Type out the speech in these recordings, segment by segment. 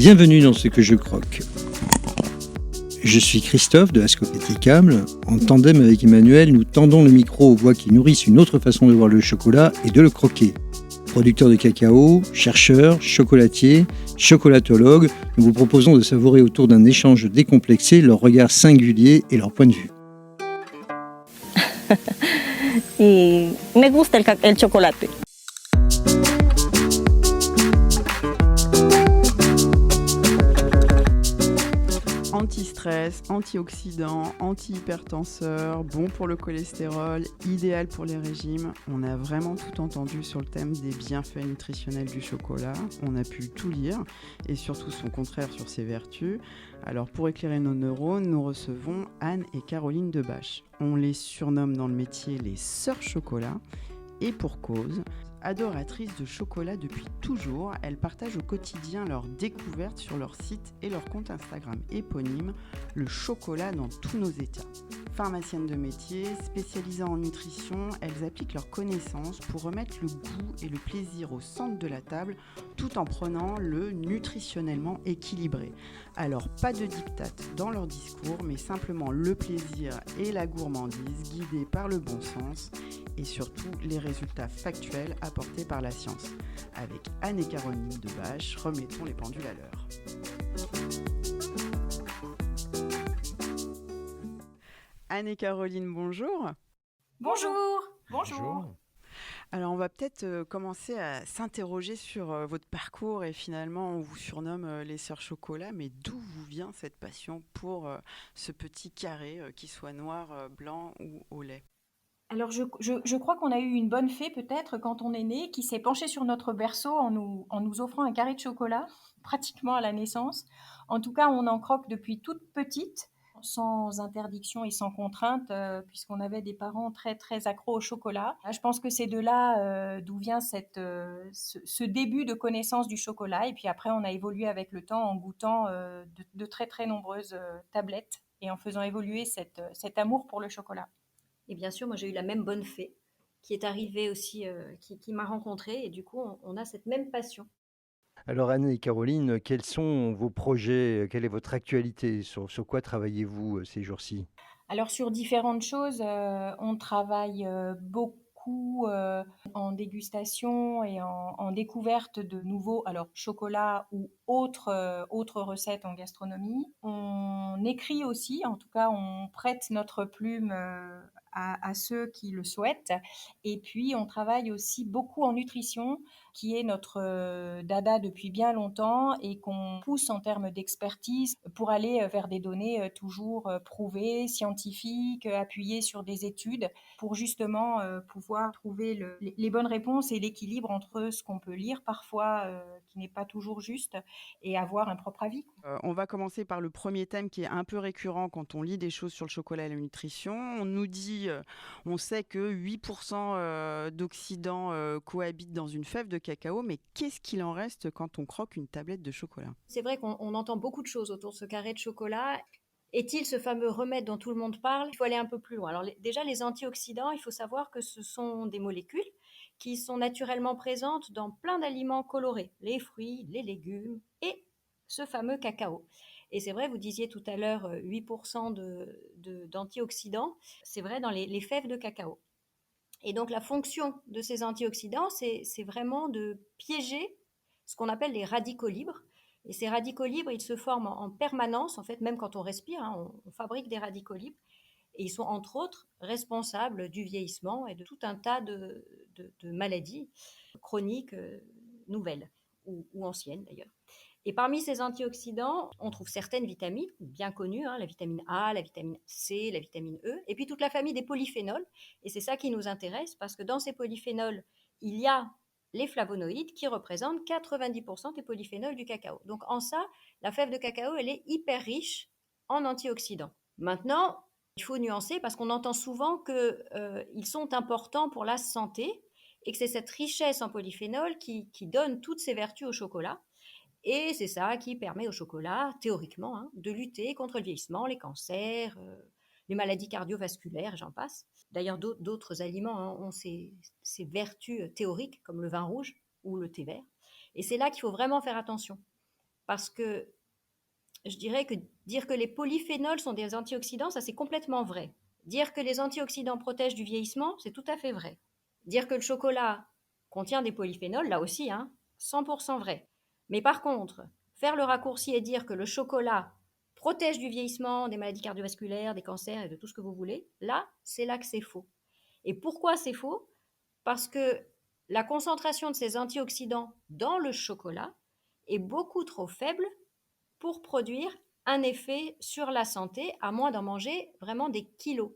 Bienvenue dans Ce que je croque. Je suis Christophe de Ascopeticable. En tandem avec Emmanuel, nous tendons le micro aux voix qui nourrissent une autre façon de voir le chocolat et de le croquer. Producteurs de cacao, chercheurs, chocolatiers, chocolatologues, nous vous proposons de savourer autour d'un échange décomplexé leur regard singulier et leur point de vue. Y me gusta el chocolate. Anti-stress, antioxydant, anti-hypertenseur, bon pour le cholestérol, idéal pour les régimes. On a vraiment tout entendu sur le thème des bienfaits nutritionnels du chocolat. On a pu tout lire et surtout son contraire sur ses vertus. Alors pour éclairer nos neurones, nous recevons Anne et Caroline Debache. On les surnomme dans le métier les sœurs chocolat et pour cause. Adoratrices de chocolat depuis toujours, elles partagent au quotidien leurs découvertes sur leur site et leur compte Instagram éponyme, le chocolat dans tous nos états. Pharmaciennes de métier, spécialisées en nutrition, elles appliquent leurs connaissances pour remettre le goût et le plaisir au centre de la table tout en prenant le nutritionnellement équilibré. Alors pas de diktat dans leur discours, mais simplement le plaisir et la gourmandise guidés par le bon sens et surtout les résultats factuels apportés par la science. Avec Anne et Caroline Debache, remettons les pendules à l'heure. Anne et Caroline, bonjour. Bonjour. Bonjour. Alors on va peut-être commencer à s'interroger sur votre parcours et finalement on vous surnomme les sœurs chocolat, mais d'où vous vient cette passion pour ce petit carré, qu'il soit noir, blanc ou au lait ? Alors je crois qu'on a eu une bonne fée peut-être quand on est né, qui s'est penchée sur notre berceau en nous offrant un carré de chocolat, pratiquement à la naissance. En tout cas, on en croque depuis toute petite, sans interdiction et sans contrainte, puisqu'on avait des parents très très accros au chocolat. Je pense que c'est de là d'où vient ce début de connaissance du chocolat. Et puis après, on a évolué avec le temps en goûtant de très très nombreuses tablettes et en faisant évoluer cet amour pour le chocolat. Et bien sûr, moi j'ai eu la même bonne fée qui est arrivée aussi, qui m'a rencontrée et du coup on a cette même passion. Alors Anne et Caroline, quels sont vos projets? Quelle est votre actualité? Sur quoi travaillez-vous ces jours-ci? Alors sur différentes choses, on travaille beaucoup en dégustation et en découverte de nouveaux chocolats ou autres recettes en gastronomie. On écrit aussi, en tout cas on prête notre plume à ceux qui le souhaitent. Et puis on travaille aussi beaucoup en nutrition, qui est notre dada depuis bien longtemps et qu'on pousse en termes d'expertise pour aller vers des données toujours prouvées, scientifiques, appuyées sur des études, pour justement pouvoir trouver les bonnes réponses et l'équilibre entre ce qu'on peut lire parfois, qui n'est pas toujours juste, et avoir un propre avis. On va commencer par le premier thème qui est un peu récurrent quand on lit des choses sur le chocolat et la nutrition. On nous dit, on sait que 8% d'oxydants cohabitent dans une fève de cacao, mais qu'est-ce qu'il en reste quand on croque une tablette de chocolat ? C'est vrai qu'on entend beaucoup de choses autour de ce carré de chocolat. Est-il ce fameux remède dont tout le monde parle ? Il faut aller un peu plus loin. Alors déjà, les antioxydants, il faut savoir que ce sont des molécules qui sont naturellement présentes dans plein d'aliments colorés, les fruits, les légumes et ce fameux cacao. Et c'est vrai, vous disiez tout à l'heure 8% d'antioxydants, c'est vrai dans les fèves de cacao. Et donc la fonction de ces antioxydants, c'est vraiment de piéger ce qu'on appelle les radicaux libres. Et ces radicaux libres, ils se forment en permanence, en fait, même quand on respire, hein, on fabrique des radicaux libres. Et ils sont entre autres responsables du vieillissement et de tout un tas de maladies chroniques nouvelles ou anciennes d'ailleurs. Et parmi ces antioxydants, on trouve certaines vitamines bien connues, hein, la vitamine A, la vitamine C, la vitamine E, et puis toute la famille des polyphénols. Et c'est ça qui nous intéresse parce que dans ces polyphénols, il y a les flavonoïdes qui représentent 90% des polyphénols du cacao. Donc en ça, la fève de cacao, elle est hyper riche en antioxydants. Maintenant, il faut nuancer parce qu'on entend souvent qu'ils sont importants pour la santé et que c'est cette richesse en polyphénols qui donne toutes ces vertus au chocolat. Et c'est ça qui permet au chocolat, théoriquement, hein, de lutter contre le vieillissement, les cancers, les maladies cardiovasculaires, j'en passe. D'ailleurs, d'autres aliments hein, ont ces vertus théoriques, comme le vin rouge ou le thé vert. Et c'est là qu'il faut vraiment faire attention. parce que je dirais que dire que les polyphénols sont des antioxydants, ça c'est complètement vrai. Dire que les antioxydants protègent du vieillissement, c'est tout à fait vrai. Dire que le chocolat contient des polyphénols, là aussi, 100% vrai. Mais par contre, faire le raccourci et dire que le chocolat protège du vieillissement, des maladies cardiovasculaires, des cancers et de tout ce que vous voulez, là, c'est là que c'est faux. Et pourquoi c'est faux? Parce que la concentration de ces antioxydants dans le chocolat est beaucoup trop faible pour produire un effet sur la santé, à moins d'en manger vraiment des kilos.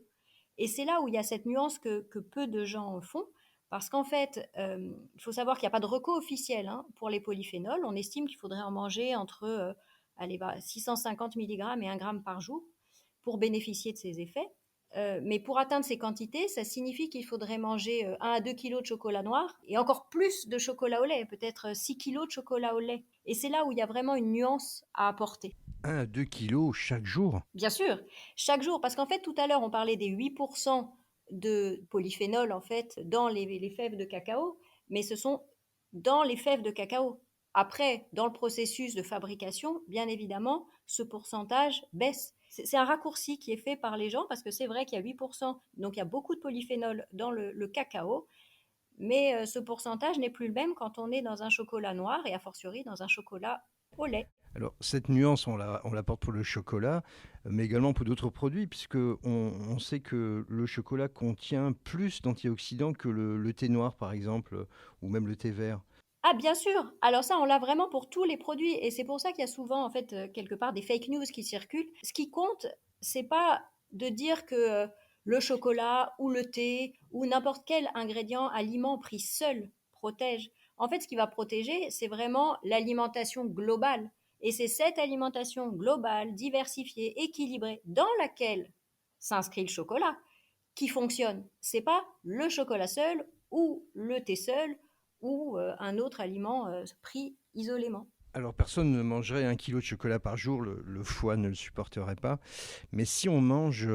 Et c'est là où il y a cette nuance que peu de gens font, parce qu'en fait, il faut savoir qu'il n'y a pas de reco officiel pour les polyphénols. On estime qu'il faudrait en manger entre 650 mg et 1 g par jour pour bénéficier de ces effets. Mais pour atteindre ces quantités, ça signifie qu'il faudrait manger 1 à 2 kilos de chocolat noir et encore plus de chocolat au lait, peut-être 6 kilos de chocolat au lait. Et c'est là où il y a vraiment une nuance à apporter. 1 à 2 kilos chaque jour? Bien sûr, chaque jour, parce qu'en fait, tout à l'heure, on parlait des 8% de polyphénol en fait dans les fèves de cacao, mais ce sont dans les fèves de cacao. Après, dans le processus de fabrication, bien évidemment, ce pourcentage baisse. C'est un raccourci qui est fait par les gens parce que c'est vrai qu'il y a 8%, donc il y a beaucoup de polyphénol dans le cacao, mais ce pourcentage n'est plus le même quand on est dans un chocolat noir et a fortiori dans un chocolat au lait. Alors, cette nuance, on l'apporte pour le chocolat, mais également pour d'autres produits, puisque on sait que le chocolat contient plus d'antioxydants que le thé noir, par exemple, ou même le thé vert. Ah bien sûr! Alors ça, on l'a vraiment pour tous les produits et c'est pour ça qu'il y a souvent, en fait, quelque part des fake news qui circulent. Ce qui compte, c'est pas de dire que le chocolat ou le thé ou n'importe quel ingrédient, aliment pris seul protège. En fait, ce qui va protéger, c'est vraiment l'alimentation globale. Et c'est cette alimentation globale, diversifiée, équilibrée, dans laquelle s'inscrit le chocolat, qui fonctionne. C'est pas le chocolat seul ou le thé seul ou un autre aliment pris isolément. Alors, personne ne mangerait 1 kilo de chocolat par jour, le foie ne le supporterait pas. Mais si on mange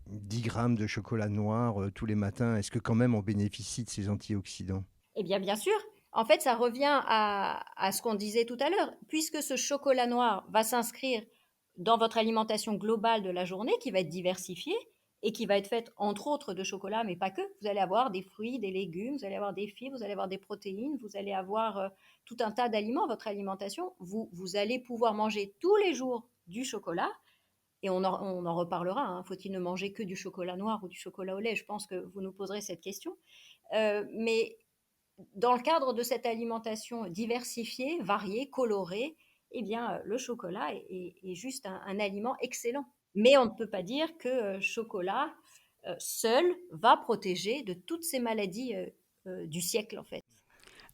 10 grammes de chocolat noir tous les matins, est-ce que quand même on bénéficie de ces antioxydants? Eh bien sûr, en fait, ça revient à ce qu'on disait tout à l'heure. Puisque ce chocolat noir va s'inscrire dans votre alimentation globale de la journée, qui va être diversifiée et qui va être faite entre autres de chocolat, mais pas que. Vous allez avoir des fruits, des légumes, vous allez avoir des fibres, vous allez avoir des protéines, vous allez avoir tout un tas d'aliments. Votre alimentation, vous allez pouvoir manger tous les jours du chocolat. Et on en reparlera. Faut-il ne manger que du chocolat noir ou du chocolat au lait? Je pense que vous nous poserez cette question. Mais dans le cadre de cette alimentation diversifiée, variée, colorée, eh bien, le chocolat est juste un aliment excellent. Mais on ne peut pas dire que chocolat seul va protéger de toutes ces maladies du siècle, en fait.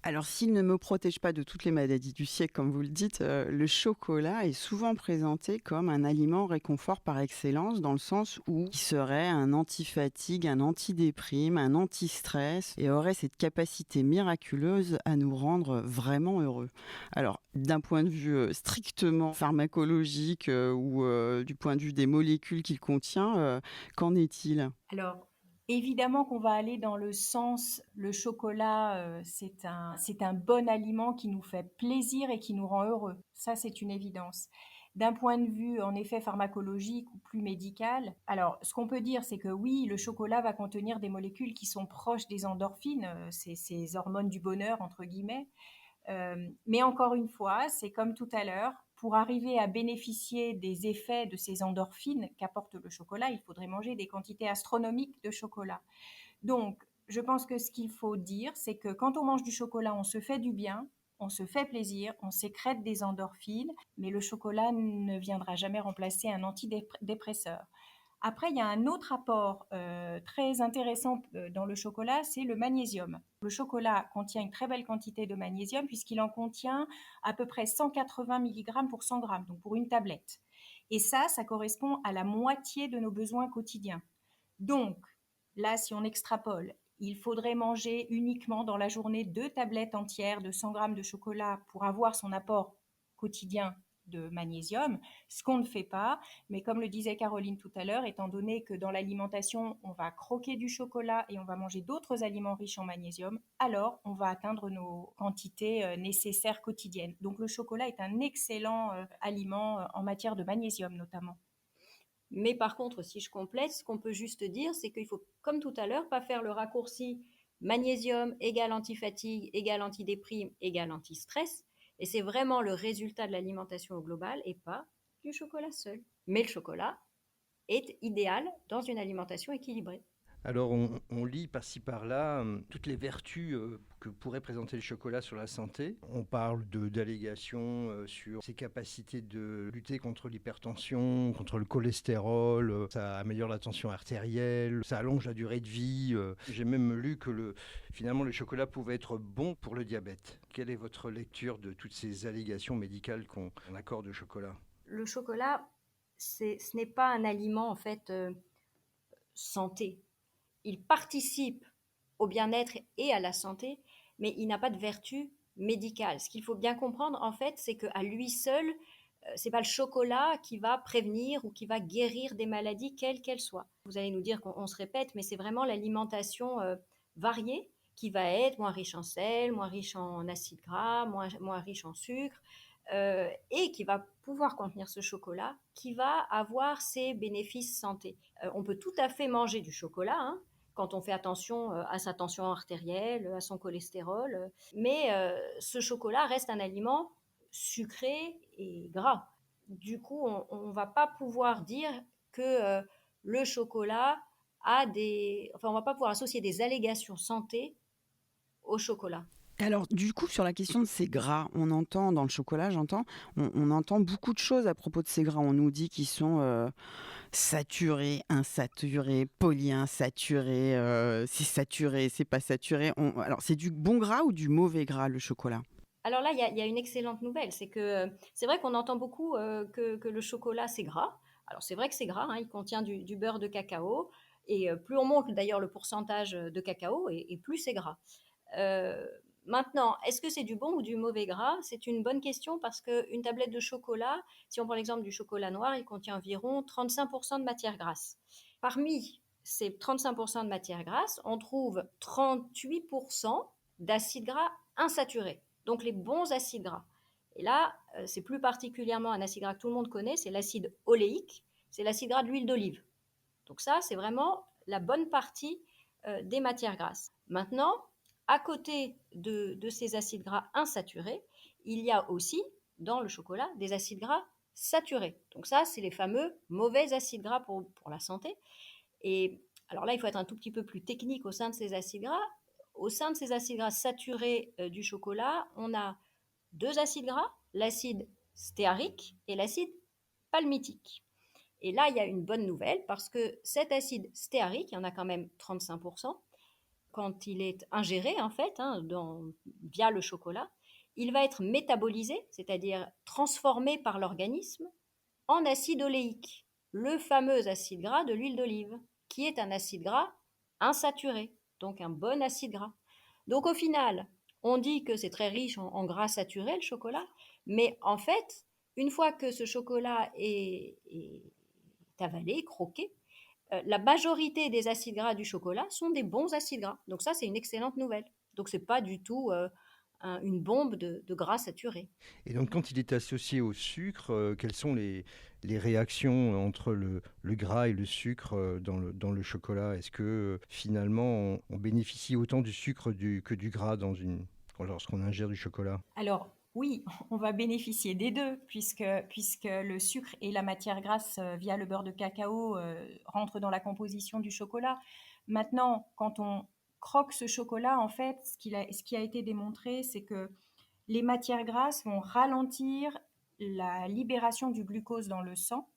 Alors, s'il ne me protège pas de toutes les maladies du siècle, comme vous le dites, le chocolat est souvent présenté comme un aliment réconfort par excellence, dans le sens où il serait un anti-fatigue, un anti-déprime, un anti-stress, et aurait cette capacité miraculeuse à nous rendre vraiment heureux. Alors, d'un point de vue strictement pharmacologique ou du point de vue des molécules qu'il contient, qu'en est-il ? Alors, évidemment qu'on va aller dans le sens, le chocolat, c'est un bon aliment qui nous fait plaisir et qui nous rend heureux. Ça, c'est une évidence. D'un point de vue, en effet, pharmacologique ou plus médical, alors, ce qu'on peut dire, c'est que oui, le chocolat va contenir des molécules qui sont proches des endorphines, ces hormones du bonheur, entre guillemets. Mais encore une fois, c'est comme tout à l'heure, pour arriver à bénéficier des effets de ces endorphines qu'apporte le chocolat, il faudrait manger des quantités astronomiques de chocolat. Donc, je pense que ce qu'il faut dire, c'est que quand on mange du chocolat, on se fait du bien, on se fait plaisir, on sécrète des endorphines, mais le chocolat ne viendra jamais remplacer un antidépresseur. Après, il y a un autre apport très intéressant dans le chocolat, c'est le magnésium. Le chocolat contient une très belle quantité de magnésium puisqu'il en contient à peu près 180 mg pour 100 grammes, donc pour une tablette. Et ça correspond à la moitié de nos besoins quotidiens. Donc, là, si on extrapole, il faudrait manger uniquement dans la journée 2 tablettes entières de 100 grammes de chocolat pour avoir son apport quotidien de magnésium, ce qu'on ne fait pas. Mais comme le disait Caroline tout à l'heure, étant donné que dans l'alimentation, on va croquer du chocolat et on va manger d'autres aliments riches en magnésium, alors on va atteindre nos quantités nécessaires quotidiennes. Donc le chocolat est un excellent aliment en matière de magnésium notamment. Mais par contre, si je complète, ce qu'on peut juste dire, c'est qu'il faut, comme tout à l'heure, pas faire le raccourci magnésium égale antifatigue, égale antidéprime, égale anti-stress. Et c'est vraiment le résultat de l'alimentation au global et pas du chocolat seul. Mais le chocolat est idéal dans une alimentation équilibrée. Alors on lit par-ci par-là toutes les vertus que pourrait présenter le chocolat sur la santé. On parle d'allégations sur ses capacités de lutter contre l'hypertension, contre le cholestérol, ça améliore la tension artérielle, ça allonge la durée de vie. J'ai même lu que finalement le chocolat pouvait être bon pour le diabète. Quelle est votre lecture de toutes ces allégations médicales qu'on accorde au chocolat ? Le chocolat, ce n'est pas un aliment en fait santé. Il participe au bien-être et à la santé, mais il n'a pas de vertu médicale. Ce qu'il faut bien comprendre, en fait, c'est qu'à lui seul, c'est pas le chocolat qui va prévenir ou qui va guérir des maladies, quelles qu'elles soient. Vous allez nous dire qu'on se répète, mais c'est vraiment l'alimentation variée qui va être moins riche en sel, moins riche en acides gras, moins riche en sucre, et qui va pouvoir contenir ce chocolat, qui va avoir ses bénéfices santé. On peut tout à fait manger du chocolat, hein, quand on fait attention à sa tension artérielle, à son cholestérol. Mais ce chocolat reste un aliment sucré et gras. Du coup, on ne va pas pouvoir dire que le chocolat a des... Enfin, on ne va pas pouvoir associer des allégations santé au chocolat. Alors, du coup, sur la question de ces gras, on entend dans le chocolat, on entend beaucoup de choses à propos de ces gras. On nous dit qu'ils sont saturés, insaturés, polyinsaturés, c'est saturé, c'est pas saturé. Alors, c'est du bon gras ou du mauvais gras, le chocolat ? Alors là, il y a une excellente nouvelle. C'est vrai qu'on entend beaucoup que le chocolat, c'est gras. Alors, c'est vrai que c'est gras, hein, il contient du beurre de cacao. Et plus on monte d'ailleurs le pourcentage de cacao, et plus c'est gras. Maintenant, est-ce que c'est du bon ou du mauvais gras ? C'est une bonne question parce qu'une tablette de chocolat, si on prend l'exemple du chocolat noir, il contient environ 35% de matière grasse. Parmi ces 35% de matière grasse, on trouve 38% d'acides gras insaturés, donc les bons acides gras. Et là, c'est plus particulièrement un acide gras que tout le monde connaît, c'est l'acide oléique, c'est l'acide gras de l'huile d'olive. Donc ça, c'est vraiment la bonne partie des matières grasses. Maintenant, à côté de ces acides gras insaturés, il y a aussi dans le chocolat des acides gras saturés. Donc ça, c'est les fameux mauvais acides gras pour la santé. Et alors là, il faut être un tout petit peu plus technique au sein de ces acides gras. Au sein de ces acides gras saturés du chocolat, on a deux acides gras, l'acide stéarique et l'acide palmitique. Et là, il y a une bonne nouvelle parce que cet acide stéarique, il y en a quand même 35%, quand il est ingéré en fait, hein, via le chocolat, il va être métabolisé, c'est-à-dire transformé par l'organisme en acide oléique, le fameux acide gras de l'huile d'olive, qui est un acide gras insaturé, donc un bon acide gras. Donc au final, on dit que c'est très riche en gras saturé le chocolat, mais en fait, une fois que ce chocolat est avalé, croqué, la majorité des acides gras du chocolat sont des bons acides gras. Donc ça, c'est une excellente nouvelle. Donc c'est pas du tout une bombe de gras saturé. Et donc quand il est associé au sucre, quelles sont les réactions entre le gras et le sucre dans le chocolat ? Est-ce que finalement on bénéficie autant du sucre que du gras lorsqu'on ingère du chocolat ? Alors oui, on va bénéficier des deux puisque le sucre et la matière grasse via le beurre de cacao rentrent dans la composition du chocolat. Maintenant, quand on croque ce chocolat, en fait, ce qui a été démontré, c'est que les matières grasses vont ralentir la libération du glucose dans le sang.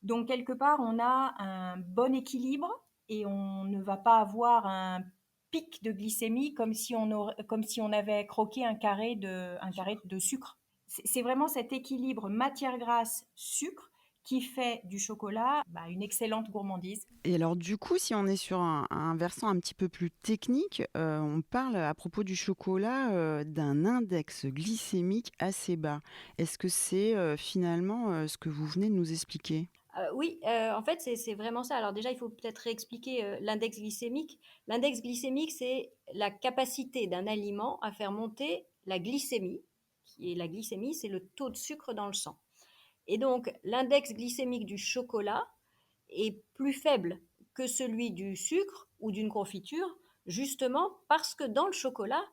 Donc, quelque part, on a un bon équilibre et on ne va pas avoir un pic de glycémie comme si on avait croqué un carré de sucre. C'est vraiment cet équilibre matière grasse-sucre qui fait du chocolat une excellente gourmandise. Et alors du coup, si on est sur un versant un petit peu plus technique, on parle à propos du chocolat d'un index glycémique assez bas. Est-ce que c'est finalement ce que vous venez de nous expliquer ? Oui, en fait, c'est vraiment ça. Alors déjà, il faut peut-être réexpliquer l'index glycémique. L'index glycémique, c'est la capacité d'un aliment à faire monter la glycémie. La glycémie, c'est le taux de sucre dans le sang. Et donc, l'index glycémique du chocolat est plus faible que celui du sucre ou d'une confiture, justement parce que dans le chocolat,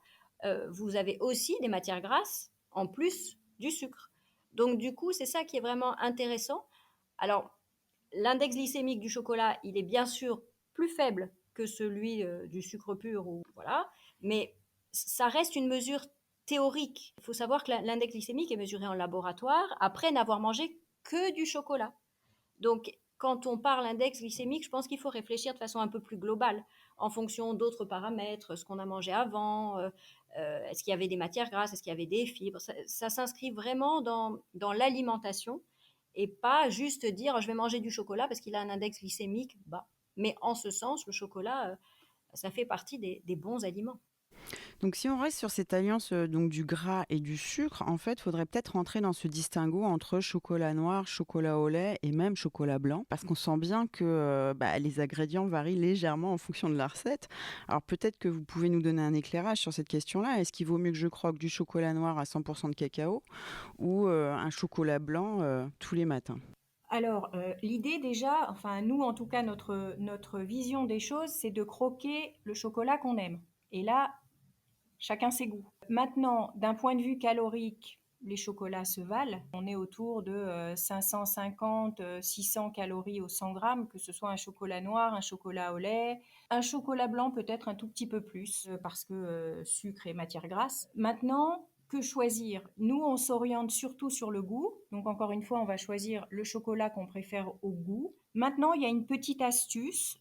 vous avez aussi des matières grasses en plus du sucre. Donc, du coup, c'est ça qui est vraiment intéressant. Alors, l'index glycémique du chocolat, il est bien sûr plus faible que celui du sucre pur, mais ça reste une mesure théorique. Il faut savoir que l'index glycémique est mesuré en laboratoire après n'avoir mangé que du chocolat. Donc, quand on parle index glycémique, je pense qu'il faut réfléchir de façon un peu plus globale, en fonction d'autres paramètres, ce qu'on a mangé avant, est-ce qu'il y avait des matières grasses, est-ce qu'il y avait des fibres. Ça s'inscrit vraiment dans l'alimentation et pas juste dire je vais manger du chocolat parce qu'il a un index glycémique bas. Mais en ce sens, le chocolat, ça fait partie des bons aliments. Donc si on reste sur cette alliance donc du gras et du sucre, en fait, il faudrait peut-être rentrer dans ce distinguo entre chocolat noir, chocolat au lait et même chocolat blanc, parce qu'on sent bien que les ingrédients varient légèrement en fonction de la recette. Alors peut-être que vous pouvez nous donner un éclairage sur cette question-là. Est-ce qu'il vaut mieux que je croque du chocolat noir à 100% de cacao ou un chocolat blanc tous les matins ? Alors, l'idée déjà, nous en tout cas, notre vision des choses, c'est de croquer le chocolat qu'on aime. Et là, chacun ses goûts. Maintenant, d'un point de vue calorique, les chocolats se valent. On est autour de 550-600 calories au 100 grammes, que ce soit un chocolat noir, un chocolat au lait. Un chocolat blanc peut-être un tout petit peu plus, parce que sucre et matière grasse. Maintenant, que choisir ? Nous, on s'oriente surtout sur le goût. Donc, encore une fois, on va choisir le chocolat qu'on préfère au goût. Maintenant, il y a une petite astuce.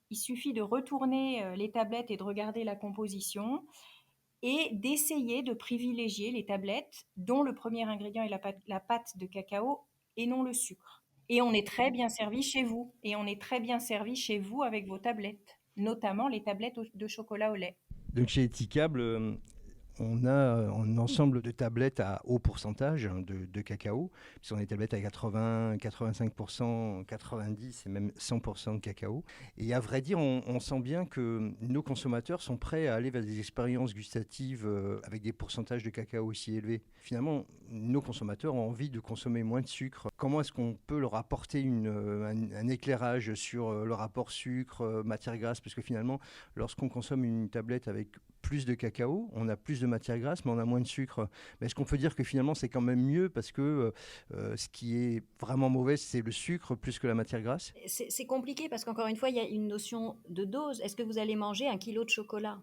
Il suffit de retourner les tablettes et de regarder la composition et d'essayer de privilégier les tablettes dont le premier ingrédient est la pâte de cacao et non le sucre. Et on est très bien servi chez vous. Et on est très bien servi chez vous avec vos tablettes, notamment les tablettes de chocolat au lait. Donc chez Etikable, on a un ensemble de tablettes à haut pourcentage de cacao, qui sont des tablettes à 80, 85%, 90% et même 100% de cacao. Et à vrai dire, on sent bien que nos consommateurs sont prêts à aller vers des expériences gustatives avec des pourcentages de cacao aussi élevés. Finalement, nos consommateurs ont envie de consommer moins de sucre. Comment est-ce qu'on peut leur apporter un éclairage sur le rapport sucre, matière grasse ? Parce que finalement, lorsqu'on consomme une tablette avec plus de cacao, on a plus de matière grasse, mais on a moins de sucre. Mais est-ce qu'on peut dire que finalement c'est quand même mieux parce que ce qui est vraiment mauvais, c'est le sucre plus que la matière grasse ? C'est compliqué parce qu'encore une fois, il y a une notion de dose. Est-ce que vous allez manger 1 kilo de chocolat ?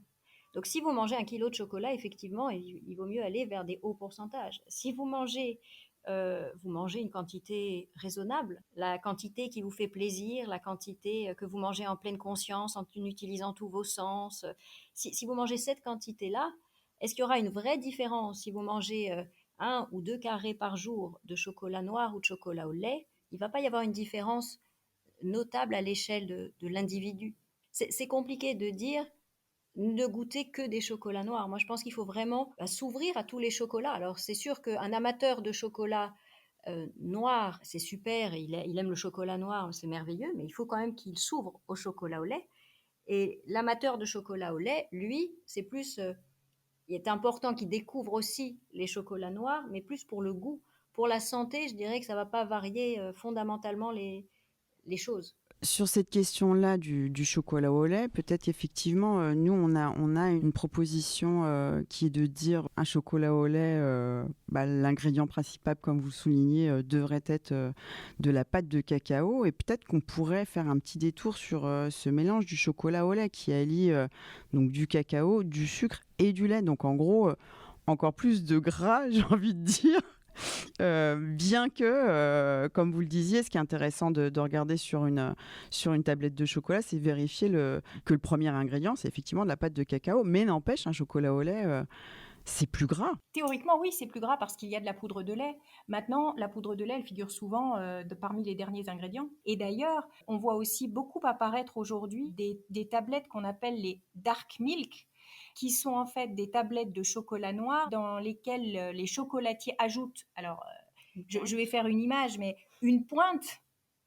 Donc si vous mangez 1 kilo de chocolat, effectivement, il vaut mieux aller vers des hauts pourcentages. Si vous mangez une quantité raisonnable, la quantité qui vous fait plaisir, la quantité que vous mangez en pleine conscience, en utilisant tous vos sens. Si vous mangez cette quantité-là, est-ce qu'il y aura une vraie différence si vous mangez 1 ou 2 carrés par jour de chocolat noir ou de chocolat au lait ? Il ne va pas y avoir une différence notable à l'échelle de l'individu. C'est compliqué de dire ne goûter que des chocolats noirs. Moi, je pense qu'il faut vraiment s'ouvrir à tous les chocolats. Alors, c'est sûr qu'un amateur de chocolat noir, c'est super, il aime le chocolat noir, c'est merveilleux, mais il faut quand même qu'il s'ouvre au chocolat au lait. Et l'amateur de chocolat au lait, lui, c'est plus... il est important qu'il découvre aussi les chocolats noirs, mais plus pour le goût. Pour la santé, je dirais que ça ne va pas varier fondamentalement les choses. Sur cette question-là du chocolat au lait, peut-être effectivement, nous, on a une proposition qui est de dire un chocolat au lait, l'ingrédient principal, comme vous le soulignez, devrait être de la pâte de cacao. Et peut-être qu'on pourrait faire un petit détour sur ce mélange du chocolat au lait qui allie donc du cacao, du sucre et du lait. Donc en gros, encore plus de gras, j'ai envie de dire. Bien que, comme vous le disiez, ce qui est intéressant de regarder sur une tablette de chocolat, c'est vérifier que le premier ingrédient, c'est effectivement de la pâte de cacao, mais n'empêche, un chocolat au lait, C'est plus gras. Théoriquement, oui, c'est plus gras parce qu'il y a de la poudre de lait. Maintenant, la poudre de lait, elle figure souvent parmi les derniers ingrédients. Et d'ailleurs, on voit aussi beaucoup apparaître aujourd'hui des tablettes qu'on appelle les dark milk, qui sont en fait des tablettes de chocolat noir dans lesquelles les chocolatiers ajoutent, alors je vais faire une image, mais une pointe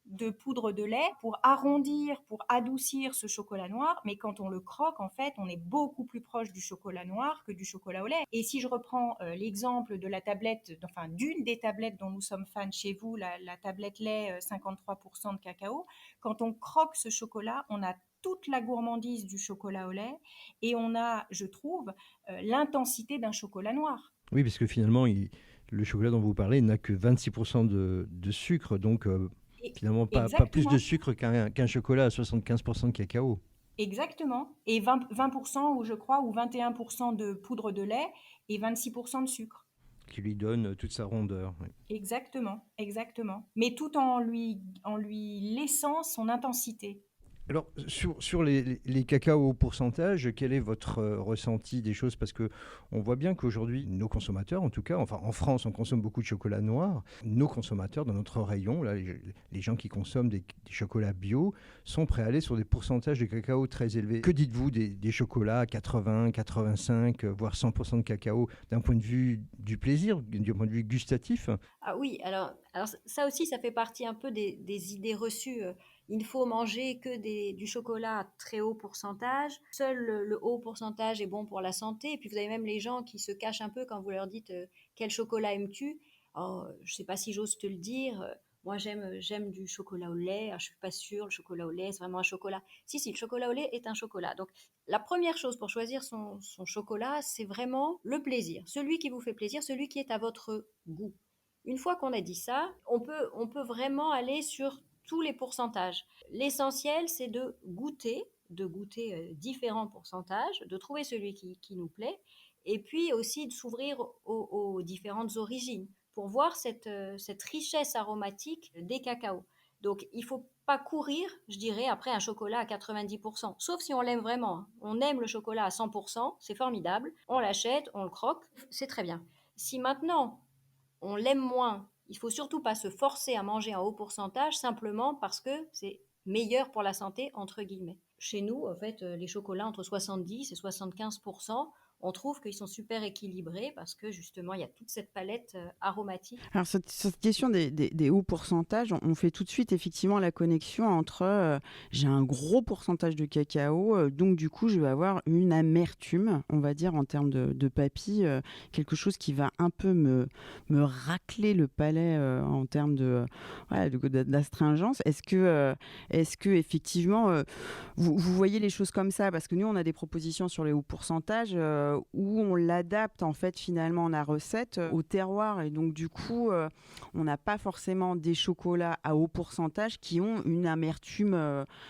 de poudre de lait pour arrondir, pour adoucir ce chocolat noir. Mais quand on le croque, en fait, on est beaucoup plus proche du chocolat noir que du chocolat au lait. Et si je reprends l'exemple de la tablette, enfin d'une des tablettes dont nous sommes fans chez vous, la tablette lait 53% de cacao, quand on croque ce chocolat, on a toute la gourmandise du chocolat au lait et on a, je trouve, l'intensité d'un chocolat noir. Oui, parce que finalement, le chocolat dont vous parlez n'a que 26% de sucre, donc finalement pas plus de sucre qu'un chocolat à 75% de cacao. Exactement. Et 20% ou je crois, ou 21% de poudre de lait et 26% de sucre. Qui lui donne toute sa rondeur. Oui. Exactement, exactement. Mais tout en lui laissant son intensité. Alors, sur les cacao au pourcentage, quel est votre ressenti des choses? Parce qu'on voit bien qu'aujourd'hui, nos consommateurs, en tout cas, enfin en France, on consomme beaucoup de chocolat noir. Nos consommateurs, dans notre rayon, là, les gens qui consomment des chocolats bio, sont prêts à aller sur des pourcentages de cacao très élevés. Que dites-vous des chocolats à 80, 85, voire 100% de cacao, d'un point de vue du plaisir, du point de vue gustatif? Ah oui, alors ça aussi, ça fait partie un peu des idées reçues. Il faut manger que du chocolat à très haut pourcentage. Seul le haut pourcentage est bon pour la santé. Et puis vous avez même les gens qui se cachent un peu quand vous leur dites quel chocolat aimes-tu? Oh, je ne sais pas si j'ose te le dire. Moi, j'aime du chocolat au lait. Ah, je suis pas sûre, le chocolat au lait, c'est vraiment un chocolat. Si, le chocolat au lait est un chocolat. Donc, la première chose pour choisir son chocolat, c'est vraiment le plaisir. Celui qui vous fait plaisir, celui qui est à votre goût. Une fois qu'on a dit ça, on peut vraiment aller sur tous les pourcentages. L'essentiel, c'est de goûter différents pourcentages, de trouver celui qui nous plaît, et puis aussi de s'ouvrir aux différentes origines pour voir cette richesse aromatique des cacaos. Donc, il ne faut pas courir, je dirais, après un chocolat à 90%, sauf si on l'aime vraiment. On aime le chocolat à 100%, c'est formidable, on l'achète, on le croque, c'est très bien. Si maintenant on l'aime moins, il faut surtout pas se forcer à manger un haut pourcentage simplement parce que c'est meilleur pour la santé, entre guillemets. Chez nous, en fait, les chocolats entre 70 et 75%, on trouve qu'ils sont super équilibrés parce que justement, il y a toute cette palette aromatique. Alors, cette question des hauts pourcentages, on fait tout de suite effectivement la connexion entre j'ai un gros pourcentage de cacao, donc du coup, je vais avoir une amertume, on va dire, en termes de papilles, quelque chose qui va un peu me racler le palais en termes d'astringence. Est-ce que effectivement, vous voyez les choses comme ça? Parce que nous, on a des propositions sur les hauts pourcentages où on l'adapte en fait finalement la recette au terroir, et donc du coup on n'a pas forcément des chocolats à haut pourcentage qui ont une amertume,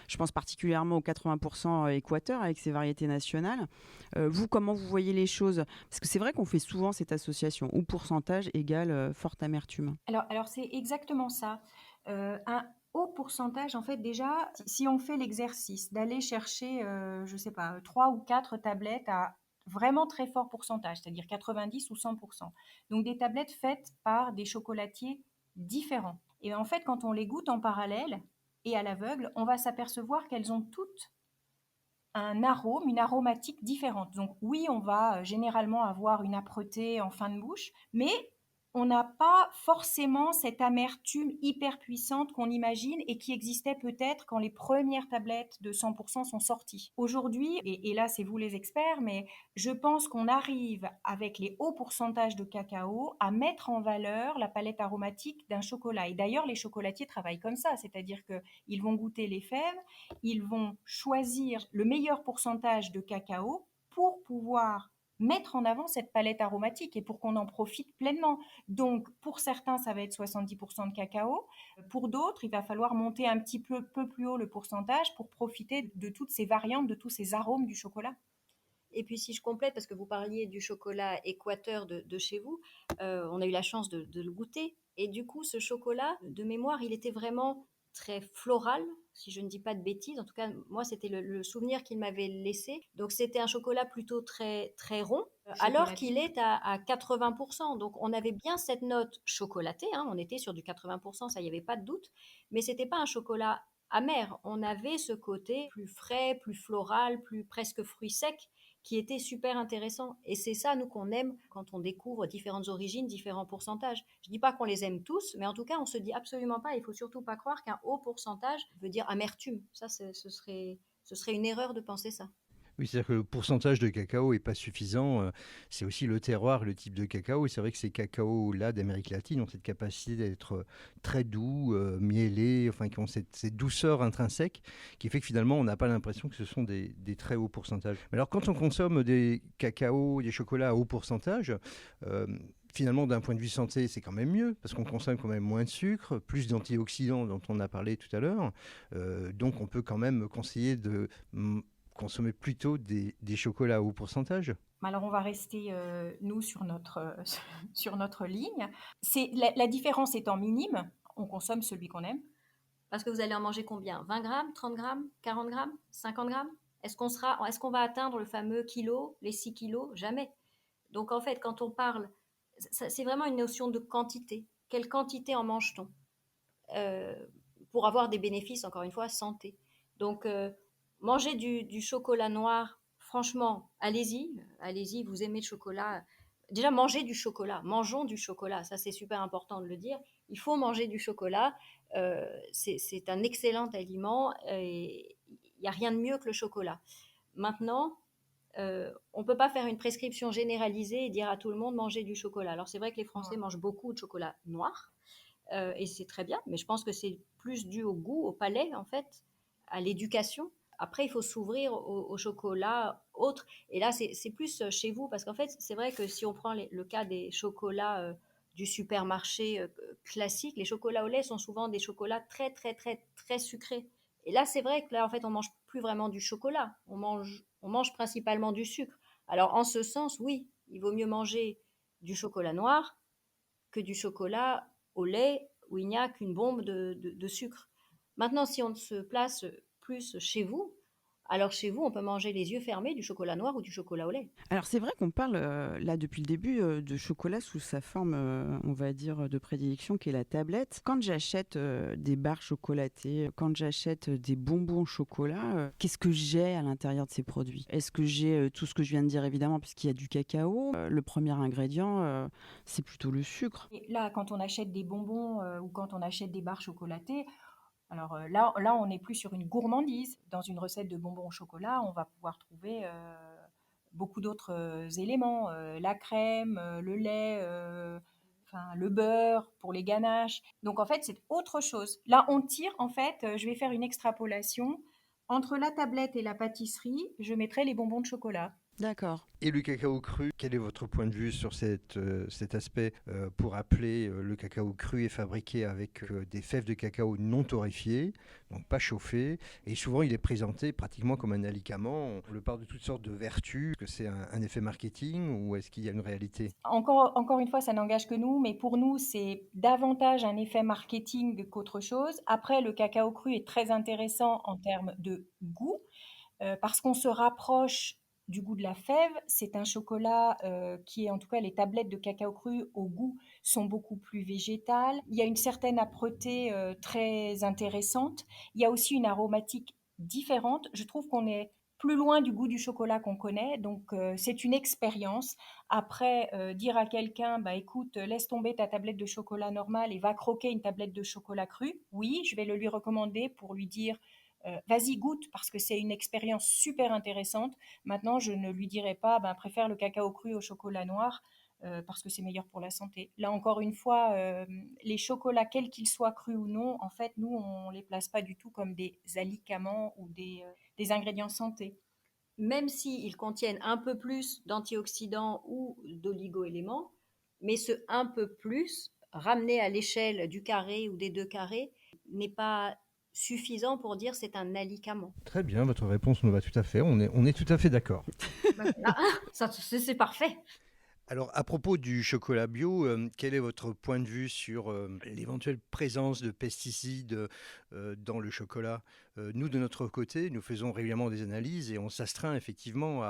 je pense particulièrement aux 80% Équateur avec ses variétés nationales. Vous, comment vous voyez les choses? Parce que c'est vrai qu'on fait souvent cette association, haut pourcentage égale forte amertume. Alors c'est exactement ça. Un haut pourcentage, en fait, déjà, si on fait l'exercice d'aller chercher, je sais pas, 3 ou 4 tablettes à vraiment très fort pourcentage, c'est-à-dire 90 ou 100%. Donc des tablettes faites par des chocolatiers différents. Et en fait, quand on les goûte en parallèle et à l'aveugle, on va s'apercevoir qu'elles ont toutes un arôme, une aromatique différente. Donc oui, on va généralement avoir une âpreté en fin de bouche, mais on n'a pas forcément cette amertume hyper puissante qu'on imagine et qui existait peut-être quand les premières tablettes de 100% sont sorties. Aujourd'hui, et là c'est vous les experts, mais je pense qu'on arrive avec les hauts pourcentages de cacao à mettre en valeur la palette aromatique d'un chocolat. Et d'ailleurs, les chocolatiers travaillent comme ça, c'est-à-dire qu'ils vont goûter les fèves, ils vont choisir le meilleur pourcentage de cacao pour pouvoir mettre en avant cette palette aromatique et pour qu'on en profite pleinement. Donc, pour certains, ça va être 70% de cacao. Pour d'autres, il va falloir monter un petit peu plus haut le pourcentage pour profiter de toutes ces variantes, de tous ces arômes du chocolat. Et puis si je complète, parce que vous parliez du chocolat Équateur de chez vous, on a eu la chance de le goûter. Et du coup, ce chocolat, de mémoire, il était vraiment très floral, si je ne dis pas de bêtises. En tout cas, moi, c'était le souvenir qu'il m'avait laissé. Donc, c'était un chocolat plutôt très, très rond, alors qu'il est à 80%. Donc, on avait bien cette note chocolatée, hein, on était sur du 80%, ça, il n'y avait pas de doute, mais c'était pas un chocolat amer. On avait ce côté plus frais, plus floral, plus presque fruit sec, qui était super intéressant. Et c'est ça, nous, qu'on aime quand on découvre différentes origines, différents pourcentages. Je ne dis pas qu'on les aime tous, mais en tout cas, on se dit absolument pas, il faut surtout pas croire qu'un haut pourcentage veut dire amertume. Ça, ce serait une erreur de penser ça. Oui, c'est-à-dire que le pourcentage de cacao n'est pas suffisant. C'est aussi le terroir, le type de cacao. Et c'est vrai que ces cacao-là d'Amérique latine ont cette capacité d'être très doux, miellés, enfin, qui ont cette douceur intrinsèque qui fait que finalement, on n'a pas l'impression que ce sont des très hauts pourcentages. Mais alors, quand on consomme des cacaos, des chocolats à haut pourcentage, finalement, d'un point de vue santé, c'est quand même mieux, parce qu'on consomme quand même moins de sucre, plus d'antioxydants dont on a parlé tout à l'heure. Donc, on peut quand même conseiller de consommer plutôt des chocolats à haut pourcentage. Alors on va rester, nous, sur notre ligne. La différence étant minime, on consomme celui qu'on aime. Parce que vous allez en manger combien? 20 grammes, 30 grammes, 40 grammes, 50 grammes? Est-ce qu'on va atteindre le fameux kilo, les 6 kilos? Jamais. Donc en fait, quand on parle, c'est vraiment une notion de quantité. Quelle quantité en mange-t-on pour avoir des bénéfices, encore une fois, santé? Donc manger du chocolat noir, franchement, allez-y, vous aimez le chocolat. Déjà, mangez du chocolat, mangeons du chocolat, ça c'est super important de le dire. Il faut manger du chocolat, c'est un excellent aliment et il n'y a rien de mieux que le chocolat. Maintenant, on ne peut pas faire une prescription généralisée et dire à tout le monde manger du chocolat. Alors c'est vrai que les Français mangent beaucoup de chocolat noir et c'est très bien, mais je pense que c'est plus dû au goût, au palais en fait, à l'éducation. Après, il faut s'ouvrir au chocolat autre. Et là, c'est plus chez vous, parce qu'en fait, c'est vrai que si on prend le cas des chocolats du supermarché classique, les chocolats au lait sont souvent des chocolats très, très, très, très sucrés. Et là, c'est vrai que là, en fait, on mange plus vraiment du chocolat. On mange principalement du sucre. Alors, en ce sens, oui, il vaut mieux manger du chocolat noir que du chocolat au lait où il n'y a qu'une bombe de sucre. Maintenant, si on se place plus chez vous, alors chez vous, on peut manger les yeux fermés du chocolat noir ou du chocolat au lait. Alors c'est vrai qu'on parle là depuis le début de chocolat sous sa forme, on va dire, de prédilection qui est la tablette. Quand j'achète des barres chocolatées, quand j'achète des bonbons au chocolat, qu'est-ce que j'ai à l'intérieur de ces produits? Est-ce que j'ai tout ce que je viens de dire évidemment puisqu'il y a du cacao? Le premier ingrédient, c'est plutôt le sucre. Et là, quand on achète des bonbons ou quand on achète des barres chocolatées, alors là, on n'est plus sur une gourmandise. Dans une recette de bonbons au chocolat, on va pouvoir trouver beaucoup d'autres éléments, la crème, le lait, le beurre pour les ganaches. Donc en fait, c'est autre chose. Là, on tire, en fait, je vais faire une extrapolation. Entre la tablette et la pâtisserie, je mettrai les bonbons de chocolat. D'accord. Et le cacao cru, quel est votre point de vue sur cet aspect pour rappeler le cacao cru est fabriqué avec des fèves de cacao non torréfiées, donc pas chauffées, et souvent il est présenté pratiquement comme un alicament. On le parle de toutes sortes de vertus. Est-ce que c'est un effet marketing ou est-ce qu'il y a une réalité? Encore une fois, ça n'engage que nous, mais pour nous, c'est davantage un effet marketing qu'autre chose. Après, le cacao cru est très intéressant en termes de goût, parce qu'on se rapproche du goût de la fève. C'est un chocolat qui est, en tout cas, les tablettes de cacao cru au goût sont beaucoup plus végétales. Il y a une certaine âpreté très intéressante. Il y a aussi une aromatique différente. Je trouve qu'on est plus loin du goût du chocolat qu'on connaît, donc c'est une expérience. Après, dire à quelqu'un, bah écoute, laisse tomber ta tablette de chocolat normale et va croquer une tablette de chocolat cru, oui, je vais le lui recommander pour lui dire vas-y, goûte, parce que c'est une expérience super intéressante. Maintenant, je ne lui dirai pas, préfère le cacao cru au chocolat noir, parce que c'est meilleur pour la santé. Là, encore une fois, les chocolats, quels qu'ils soient crus ou non, en fait, nous, on ne les place pas du tout comme des alicaments ou des ingrédients santé. Même s'ils contiennent un peu plus d'antioxydants ou d'oligo-éléments, mais ce un peu plus, ramené à l'échelle du carré ou des 2 carrés, n'est pas suffisant pour dire c'est un alicament. Très bien, votre réponse nous va tout à fait. On est tout à fait d'accord. Ça, c'est parfait. Alors, à propos du chocolat bio, quel est votre point de vue sur l'éventuelle présence de pesticides dans le chocolat? Nous, de notre côté, nous faisons régulièrement des analyses et on s'astreint effectivement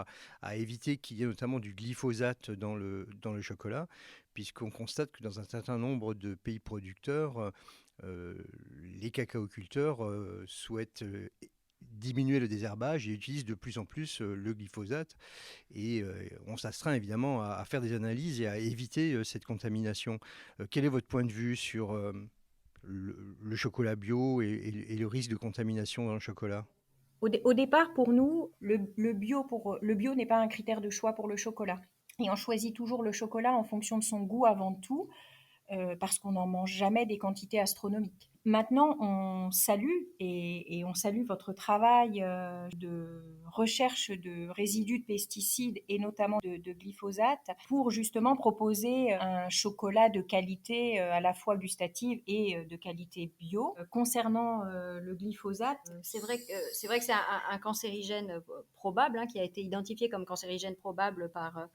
à éviter qu'il y ait notamment du glyphosate dans le chocolat, puisqu'on constate que dans un certain nombre de pays producteurs, les cacaoculteurs souhaitent diminuer le désherbage et utilisent de plus en plus le glyphosate. Et on s'astreint évidemment à faire des analyses et à éviter cette contamination. Quel est votre point de vue sur le chocolat bio et le risque de contamination dans le chocolat? Au départ, pour nous, le bio n'est pas un critère de choix pour le chocolat. Et on choisit toujours le chocolat en fonction de son goût avant tout, parce qu'on n'en mange jamais des quantités astronomiques. Maintenant, on salue et on salue votre travail de recherche de résidus de pesticides et notamment de glyphosate pour justement proposer un chocolat de qualité à la fois gustative et de qualité bio. Concernant le glyphosate, C'est vrai que c'est un cancérigène probable, hein, qui a été identifié comme cancérigène probable par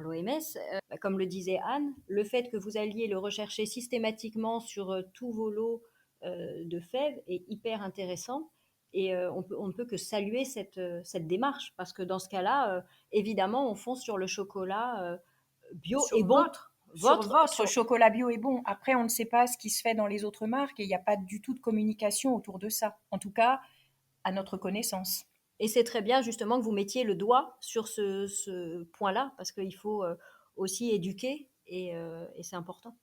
l'OMS. Comme le disait Anne, le fait que vous alliez le rechercher systématiquement sur tous vos lots de fèves est hyper intéressant. Et on ne peut que saluer cette démarche, parce que dans ce cas-là, évidemment, on fonce sur le chocolat bio sur et bon. votre chocolat bio est bon. Après, on ne sait pas ce qui se fait dans les autres marques et il n'y a pas du tout de communication autour de ça. En tout cas, à notre connaissance. Et c'est très bien justement que vous mettiez le doigt sur ce point-là, parce qu'il faut aussi éduquer et c'est important.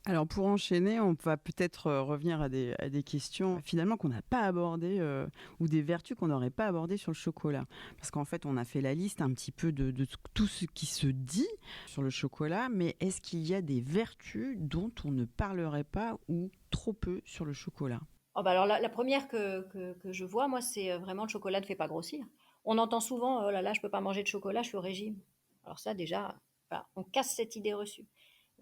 Alors pour enchaîner, on va peut-être revenir à des questions finalement qu'on n'a pas abordées ou des vertus qu'on n'aurait pas abordées sur le chocolat. Parce qu'en fait, on a fait la liste un petit peu de tout ce qui se dit sur le chocolat, mais est-ce qu'il y a des vertus dont on ne parlerait pas ou trop peu sur le chocolat? Oh bah alors la première que je vois, moi, c'est vraiment le chocolat ne fait pas grossir. On entend souvent, oh là là, je peux pas manger de chocolat, je suis au régime. Alors ça, déjà, voilà, on casse cette idée reçue.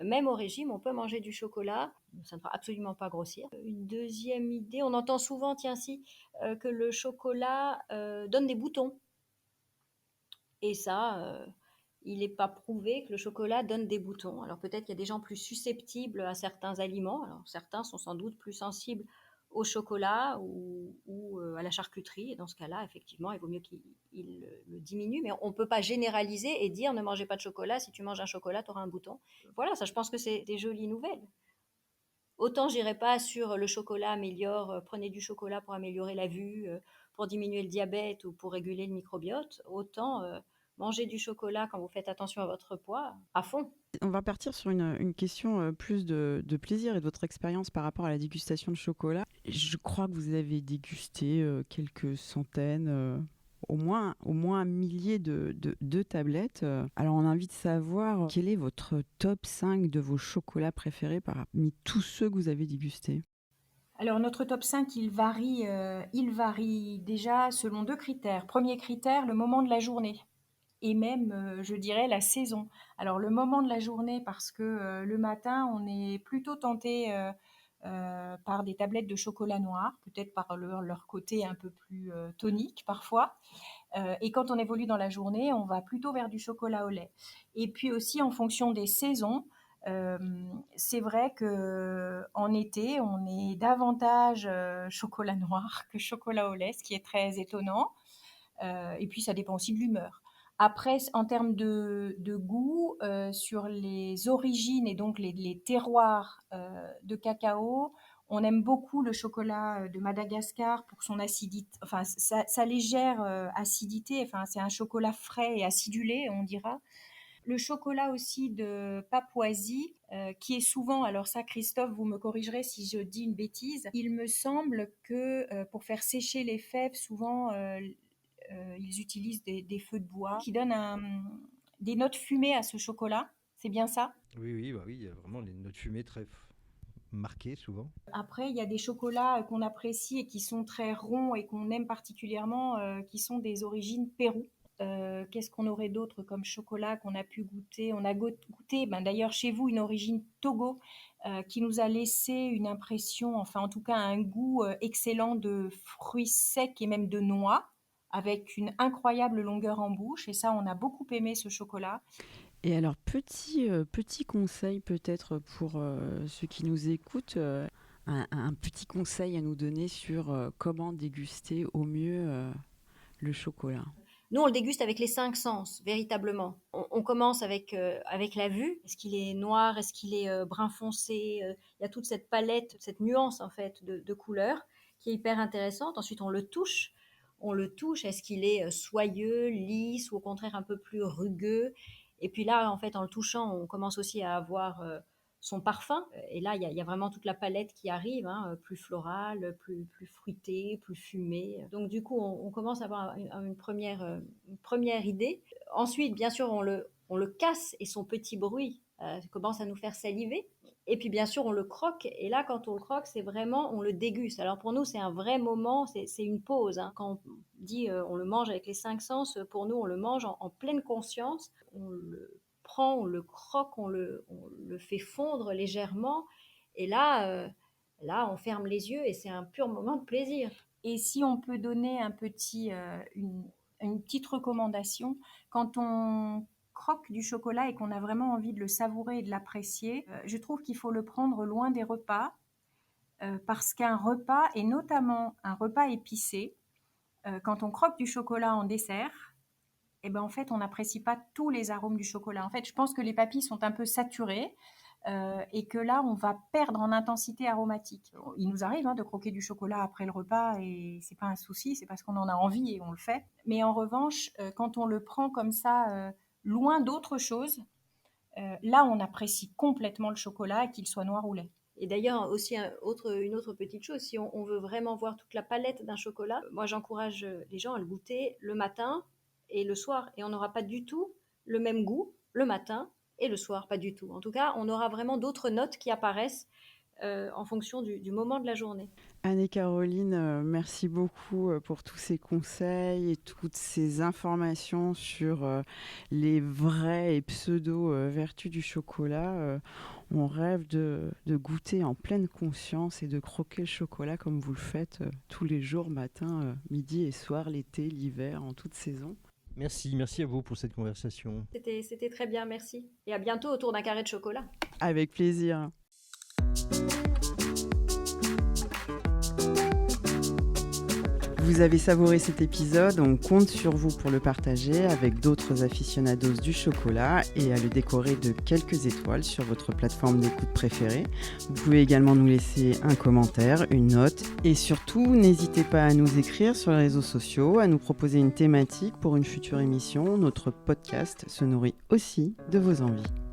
Même au régime, on peut manger du chocolat, ça ne fera absolument pas grossir. Une deuxième idée, on entend souvent, tiens si, que le chocolat donne des boutons. Et ça, il n'est pas prouvé que le chocolat donne des boutons. Alors peut-être qu'il y a des gens plus susceptibles à certains aliments. Alors certains sont sans doute plus sensibles au chocolat ou à la charcuterie. Et dans ce cas-là, effectivement, il vaut mieux qu'il le diminue. Mais on ne peut pas généraliser et dire ne mangez pas de chocolat. Si tu manges un chocolat, tu auras un bouton. Voilà, ça, je pense que c'est des jolies nouvelles. Autant j'irai pas sur le chocolat améliore, prenez du chocolat pour améliorer la vue, pour diminuer le diabète ou pour réguler le microbiote, autant manger du chocolat quand vous faites attention à votre poids, à fond. On va partir sur une question plus de plaisir et de votre expérience par rapport à la dégustation de chocolat. Je crois que vous avez dégusté quelques centaines, au moins un millier de tablettes. Alors on a envie de savoir quel est votre top 5 de vos chocolats préférés parmi tous ceux que vous avez dégustés. Alors notre top 5, il varie déjà selon deux critères. Premier critère, le moment de la journée et même, je dirais, la saison. Alors le moment de la journée parce que le matin, on est plutôt tenté par des tablettes de chocolat noir, peut-être par leur côté un peu plus tonique parfois. Et quand on évolue dans la journée, on va plutôt vers du chocolat au lait. Et puis aussi en fonction des saisons, euh, c'est vrai que en été, on est davantage chocolat noir que chocolat au lait, ce qui est très étonnant. Et puis ça dépend aussi de l'humeur. Après, en termes de goût, sur les origines et donc les terroirs de cacao, on aime beaucoup le chocolat de Madagascar pour son acidité, enfin sa légère acidité. Enfin, c'est un chocolat frais et acidulé, on dira. Le chocolat aussi de Papouasie, qui est souvent, alors ça Christophe, vous me corrigerez si je dis une bêtise, il me semble que pour faire sécher les fèves, souvent ils utilisent des feux de bois qui donnent des notes fumées à ce chocolat. C'est bien ça? Oui, oui, bah oui, il y a vraiment les notes fumées très marquées souvent. Après, il y a des chocolats qu'on apprécie et qui sont très ronds et qu'on aime particulièrement, qui sont des origines Pérou. Qu'est-ce qu'on aurait d'autre comme chocolat qu'on a pu goûter? On a goûté, ben, d'ailleurs chez vous, une origine Togo qui nous a laissé une impression, enfin en tout cas un goût excellent de fruits secs et même de noix, avec une incroyable longueur en bouche. Et ça, on a beaucoup aimé ce chocolat. Et alors, petit conseil peut-être pour ceux qui nous écoutent, un petit conseil à nous donner sur comment déguster au mieux le chocolat. Nous, on le déguste avec les 5 sens, véritablement. On commence avec la vue. Est-ce qu'il est noir? Est-ce qu'il est brun foncé? Il y a toute cette palette, cette nuance en fait de couleurs qui est hyper intéressante. Ensuite, on le touche. Est-ce qu'il est soyeux, lisse ou au contraire un peu plus rugueux? Et puis là, en fait, en le touchant, on commence aussi à avoir son parfum. Et là, il y a vraiment toute la palette qui arrive, hein, plus florale, plus fruitée, plus fumée. Donc du coup, on commence à avoir une première idée. Ensuite, bien sûr, on le casse et son petit bruit commence à nous faire saliver. Et puis bien sûr, on le croque. Et là, quand on le croque, c'est vraiment, on le déguste. Alors pour nous, c'est un vrai moment, c'est une pause, hein. Quand on dit on le mange avec les 5 sens, pour nous, on le mange en pleine conscience. On le prend, on le croque, on le fait fondre légèrement. Et là, on ferme les yeux et c'est un pur moment de plaisir. Et si on peut donner une petite recommandation, quand on croque du chocolat et qu'on a vraiment envie de le savourer et de l'apprécier, je trouve qu'il faut le prendre loin des repas, parce qu'un repas, et notamment un repas épicé, quand on croque du chocolat en dessert, eh ben en fait, on n'apprécie pas tous les arômes du chocolat. En fait, je pense que les papilles sont un peu saturées et que là, on va perdre en intensité aromatique. Il nous arrive de croquer du chocolat après le repas et c'est pas un souci, c'est parce qu'on en a envie et on le fait. Mais en revanche, quand on le prend comme ça, loin d'autre chose, là, on apprécie complètement le chocolat, qu'il soit noir ou lait. Et d'ailleurs, aussi une autre petite chose, si on veut vraiment voir toute la palette d'un chocolat, moi j'encourage les gens à le goûter le matin et le soir. Et on n'aura pas du tout le même goût le matin et le soir, pas du tout. En tout cas, on aura vraiment d'autres notes qui apparaissent en fonction du moment de la journée. Anne et Caroline, merci beaucoup pour tous ces conseils et toutes ces informations sur les vraies et pseudo-vertus du chocolat. On rêve de goûter en pleine conscience et de croquer le chocolat comme vous le faites tous les jours, matin, midi et soir, l'été, l'hiver, en toute saison. Merci à vous pour cette conversation. C'était très bien, merci. Et à bientôt autour d'un carré de chocolat. Avec plaisir. Vous avez savouré cet épisode, on compte sur vous pour le partager avec d'autres aficionados du chocolat et à le décorer de quelques étoiles sur votre plateforme d'écoute préférée. Vous pouvez également nous laisser un commentaire, une note et surtout n'hésitez pas à nous écrire sur les réseaux sociaux, à nous proposer une thématique pour une future émission. Notre podcast se nourrit aussi de vos envies.